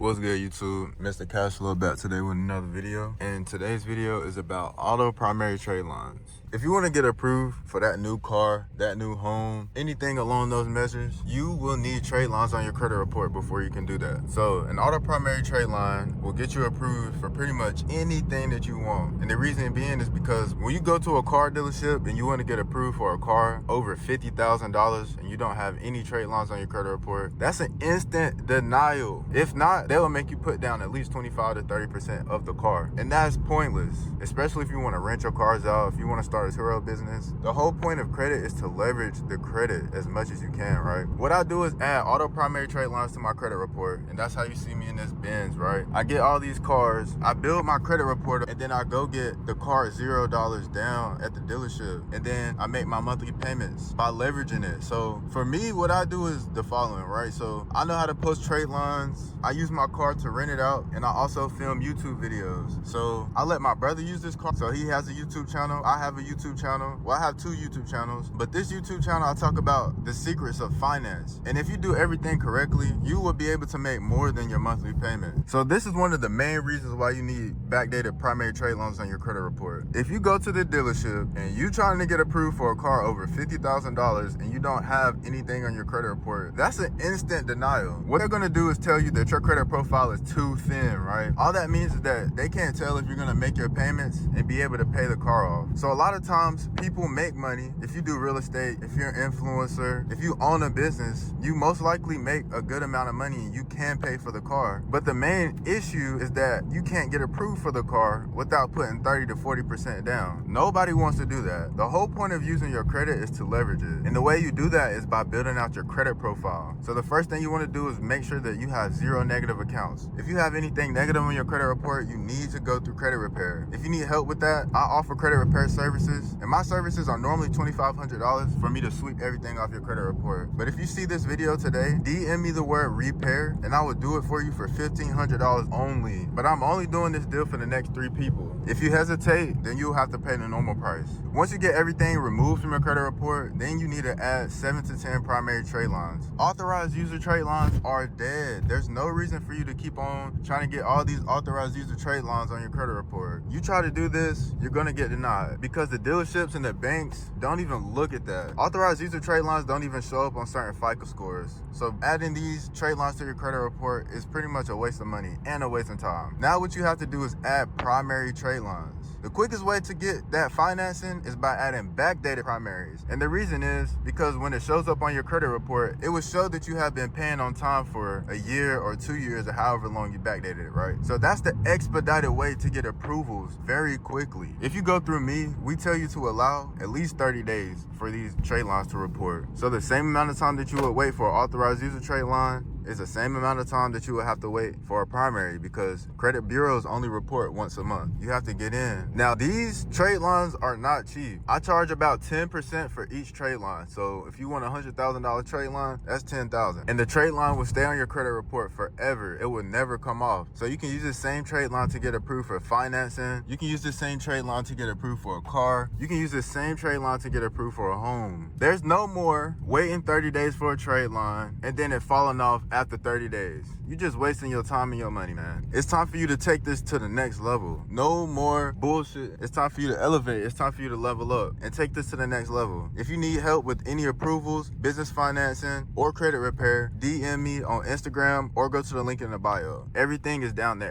What's good, YouTube? Mr. Cashflow back today with another video. And today's video is about auto primary trade lines. If you want to get approved for that new car, that new home, anything along those measures, you will need trade lines on your credit report before you can do that. So an auto primary trade line will get you approved for pretty much anything that you want. And the reason being is because when you go to a car dealership and you want to get approved for a car over $50,000 and you don't have any trade lines on your credit report, that's an instant denial. If not, they will make you put down at least 25 to 30% of the car. And that's pointless, especially if you want to rent your cars out, if you want to start a Turo business. The whole point of credit is to leverage the credit as much as you can, right? What I do is add auto primary trade lines to my credit report, and that's how you see me in this Benz, right? I get all these cars, I build my credit report, and then I go get the car $0 down at the dealership, and then I make my monthly payments by leveraging it. So for me, what I do is the following, right? So I know how to post trade lines. I use my car to rent it out, and I also film YouTube videos. So I let my brother use this car. So he has a YouTube channel, I have a YouTube channel. Well, I have two YouTube channels, but this YouTube channel, I talk about the secrets of finance. And if you do everything correctly, you will be able to make more than your monthly payment. So this is one of the main reasons why you need backdated primary trade loans on your credit report. If you go to the dealership and you trying to get approved for a car over $50,000 and you don't have anything on your credit report, that's an instant denial. What they're gonna do is tell you that your credit profile is too thin, right? All that means is that they can't tell if you're gonna make your payments and be able to pay the car off. So a lot of times people make money. If you do real estate, if you're an influencer, if you own a business, you most likely make a good amount of money and you can pay for the car. But the main issue is that you can't get approved for the car without putting 30 to 40% down. Nobody wants to do that. The whole point of using your credit is to leverage it. And the way you do that is by building out your credit profile. So the first thing you want to do is make sure that you have 0 negative accounts. If you have anything negative on your credit report, you need to go through credit repair. If you need help with that, I offer credit repair services, and my services are normally $2,500 for me to sweep everything off your credit report. But if you see this video today, DM me the word repair and I will do it for you for $1,500 only. But I'm only doing this deal for the next 3 people. If you hesitate, then you'll have to pay the normal price. Once you get everything removed from your credit report, then you need to add 7 to 10 primary trade lines. Authorized user trade lines are dead. There's no reason for you to keep on trying to get all these authorized user trade lines on your credit report. You try to do this, you're gonna get denied because the dealerships and the banks don't even look at that. Authorized user trade lines don't even show up on certain FICO scores. So adding these trade lines to your credit report is pretty much a waste of money and a waste of time. Now what you have to do is add primary trade lines. The quickest way to get that financing is by adding backdated primaries. And the reason is because when it shows up on your credit report, it will show that you have been paying on time for a year or 2 years or however long you backdated it, right? So that's the expedited way to get approvals very quickly. If you go through me, we tell you to allow at least 30 days for these trade lines to report. So the same amount of time that you would wait for an authorized user trade line is the same amount of time that you would have to wait for a primary, because credit bureaus only report once a month. You have to get in. Now, these trade lines are not cheap. I charge about 10% for each trade line. So if you want a $100,000 trade line, that's $10,000. And the trade line will stay on your credit report forever. It will never come off. So you can use the same trade line to get approved for financing. You can use the same trade line to get approved for a car. You can use the same trade line to get approved for a home. There's no more waiting 30 days for a trade line and then it falling off after 30 days. You're just wasting your time and your money, man. It's time for you to take this to the next level. No more bullshit. It's time for you to elevate. It's time for you to level up and take this to the next level. If you need help with any approvals, business financing, or credit repair, DM me on Instagram or go to the link in the bio. Everything is down there.